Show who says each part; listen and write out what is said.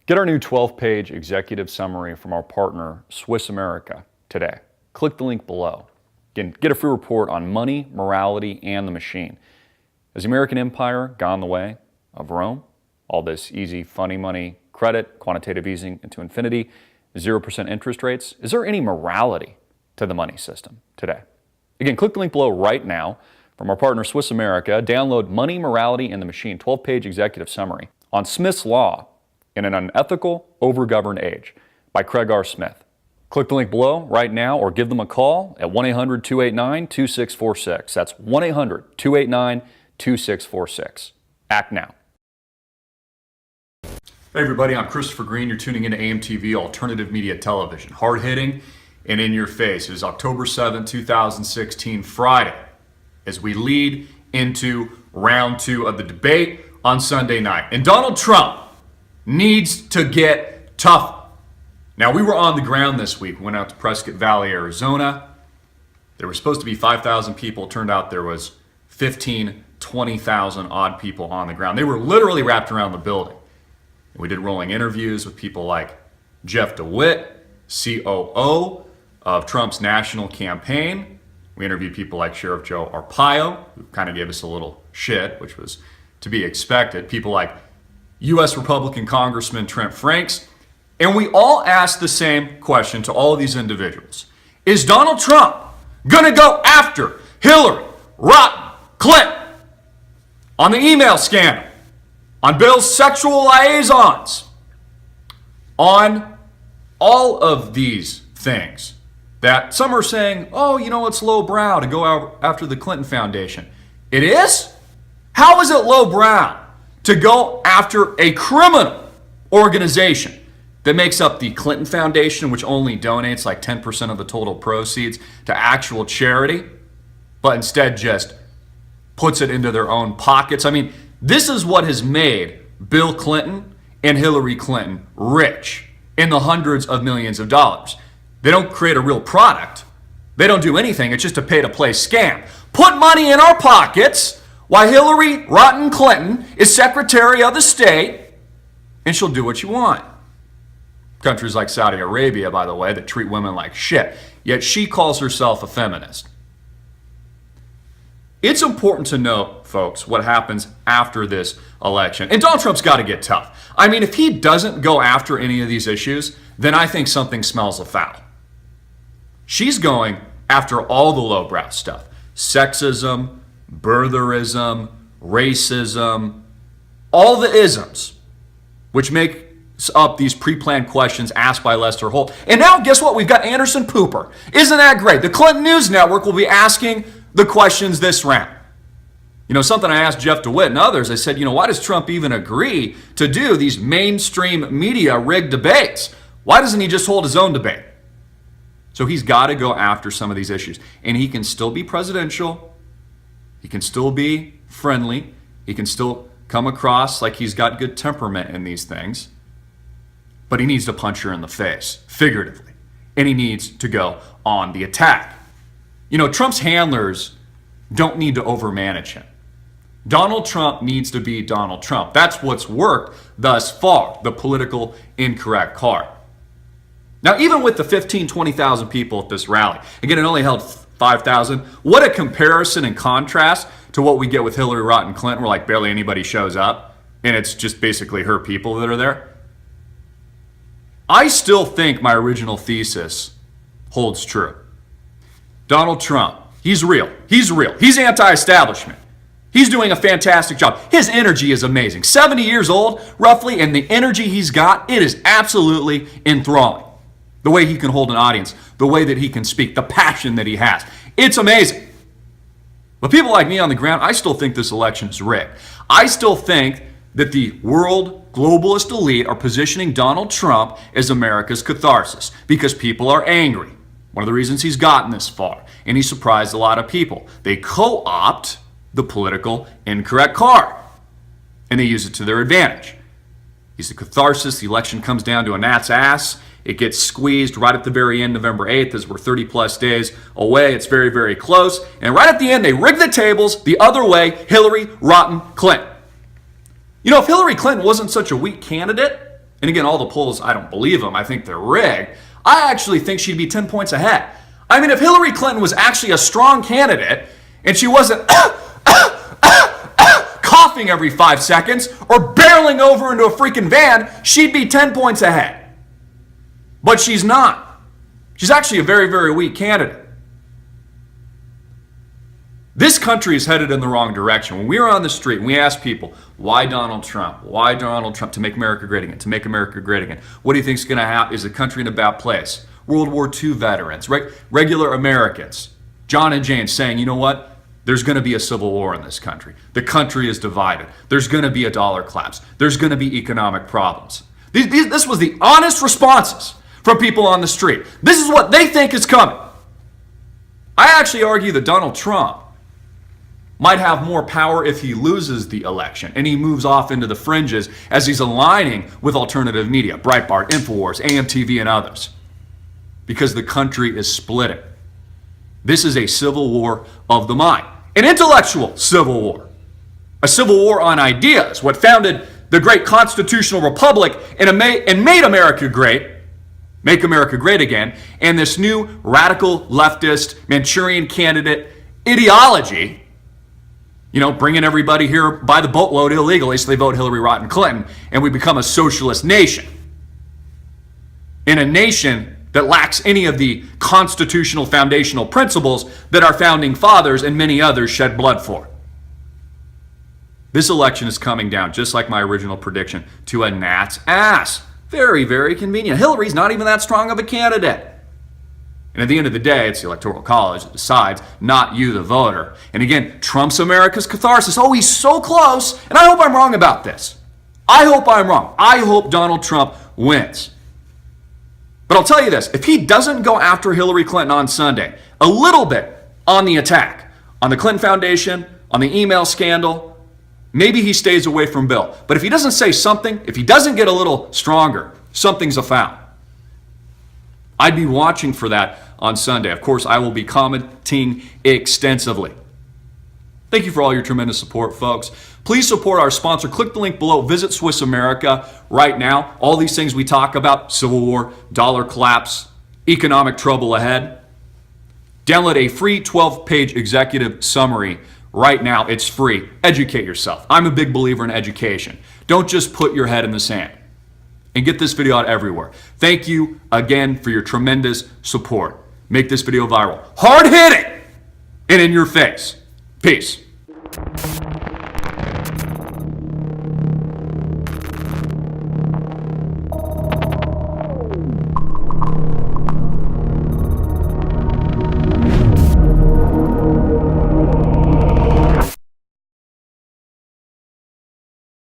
Speaker 1: Get our new 12-page executive summary from our partner, Swiss America, today. Click the link below. Again, get a free report on money, morality, and the machine. Has the American empire gone the way of Rome? All this easy, funny money, credit, quantitative easing into infinity, 0% interest rates. Is there any morality to the money system today? Again, click the link below right now. From our partner, Swiss America, download Money, Morality, and the Machine, 12-page executive summary on Smith's Law in an Unethical, Overgoverned Age by Craig R. Smith. Click the link below right now or give them a call at 1-800-289-2646. That's 1-800-289-2646. Act now. Hey everybody, I'm Christopher Green. You're tuning into AMTV Alternative Media Television. Hard-hitting and in your face. It is October 7, 2016, Friday, as we lead into round 2 of the debate on Sunday night. And Donald Trump needs to get tough. Now, we were on the ground this week. We went out to Prescott Valley, Arizona. There were supposed to be 5,000 people. It turned out there was 20,000 odd people on the ground. They were literally wrapped around the building. And we did rolling interviews with people like Jeff DeWitt, COO of Trump's national campaign. We interviewed people like Sheriff Joe Arpaio, who kind of gave us a little shit, which was to be expected. People like U.S. Republican Congressman Trent Franks. And we all asked the same question to all of these individuals. Is Donald Trump going to go after Hillary Rotten Clinton on the email scandal, on Bill's sexual liaisons, on all of these things that some are saying, oh, you know, it's lowbrow to go out after the Clinton Foundation? It is? How is it lowbrow to go after a criminal organization that makes up the Clinton Foundation, which only donates like 10% of the total proceeds to actual charity, but instead just puts it into their own pockets? I mean, this is what has made Bill Clinton and Hillary Clinton rich in the hundreds of millions of dollars. They don't create a real product. They don't do anything. It's just a pay-to-play scam. Put money in our pockets while Hillary Rotten Clinton is Secretary of the State, and she'll do what you want. Countries like Saudi Arabia, by the way, that treat women like shit, yet she calls herself a feminist. It's important to know, folks, what happens after this election. And Donald Trump's got to get tough. I mean, if he doesn't go after any of these issues, then I think something smells afoul. She's going after all the lowbrow stuff. Sexism, birtherism, racism, all the isms, which make up these pre-planned questions asked by Lester Holt. And now, guess what? We've got Anderson Cooper. Isn't that great? The Clinton News Network will be asking the questions this round. You know, something I asked Jeff DeWitt and others, I said, you know, why does Trump even agree to do these mainstream media rigged debates? Why doesn't he just hold his own debate? So he's got to go after some of these issues. And he can still be presidential. He can still be friendly. He can still come across like he's got good temperament in these things. But he needs to punch her in the face, figuratively. And he needs to go on the attack. You know, Trump's handlers don't need to overmanage him. Donald Trump needs to be Donald Trump. That's what's worked thus far, the political incorrect card. Now, even with the 20,000 people at this rally, again, it only held 5,000. What a comparison and contrast to what we get with Hillary Rotten Clinton, where like barely anybody shows up, and it's just basically her people that are there. I still think my original thesis holds true. Donald Trump, he's real. He's real. He's anti-establishment. He's doing a fantastic job. His energy is amazing. 70 years old, roughly, and the energy he's got, it is absolutely enthralling. The way he can hold an audience, the way that he can speak, the passion that he has. It's amazing. But people like me on the ground, I still think this election is rigged. I still think that the world globalist elite are positioning Donald Trump as America's catharsis because people are angry. One of the reasons he's gotten this far, and he surprised a lot of people. They co-opt the political incorrect card, and they use it to their advantage. He's the catharsis. The election comes down to a gnat's ass. It gets squeezed right at the very end, November 8th, as we're 30 plus days away. It's very, very close. And right at the end, they rig the tables the other way, Hillary Rotten Clinton. You know, if Hillary Clinton wasn't such a weak candidate, and again, all the polls, I don't believe them. I think they're rigged. I actually think she'd be 10 points ahead. I mean, if Hillary Clinton was actually a strong candidate and she wasn't coughing every 5 seconds or barreling over into a freaking van, she'd be 10 points ahead. But she's not. She's actually a very, very weak candidate. This country is headed in the wrong direction. When we were on the street and we asked people, why Donald Trump? Why Donald Trump? To make America great again, to make America great again. What do you think is going to happen? Is the country in a bad place? World War II veterans, regular Americans, John and Jane saying, you know what? There's going to be a civil war in this country. The country is divided. There's going to be a dollar collapse. There's going to be economic problems. This was the honest responses from people on the street. This is what they think is coming. I actually argue that Donald Trump might have more power if he loses the election and he moves off into the fringes as he's aligning with alternative media, Breitbart, InfoWars, AMTV, and others. Because the country is splitting. This is a civil war of the mind. An intellectual civil war. A civil war on ideas. What founded the great constitutional republic and made America great, make America great again, and this new radical leftist Manchurian candidate ideology, bringing everybody here by the boatload illegally so they vote Hillary Rodham Clinton, and we become a socialist nation. In a nation that lacks any of the constitutional foundational principles that our founding fathers and many others shed blood for. This election is coming down, just like my original prediction, to a gnat's ass. Very, very convenient. Hillary's not even that strong of a candidate. And at the end of the day, it's the Electoral College that decides, not you, the voter. And again, Trump's America's catharsis. Oh, he's so close. And I hope I'm wrong about this. I hope I'm wrong. I hope Donald Trump wins. But I'll tell you this, if he doesn't go after Hillary Clinton on Sunday, a little bit on the attack, on the Clinton Foundation, on the email scandal, maybe he stays away from Bill. But if he doesn't say something, if he doesn't get a little stronger, something's afoul. I'd be watching for that on Sunday. Of course, I will be commenting extensively. Thank you for all your tremendous support, folks. Please support our sponsor. Click the link below. Visit Swiss America right now. All these things we talk about, civil war, dollar collapse, economic trouble ahead. Download a free 12-page executive summary right now. It's free. Educate yourself. I'm a big believer in education. Don't just put your head in the sand. And get this video out everywhere. Thank you again for your tremendous support. Make this video viral. Hard-hitting and in your face. Peace.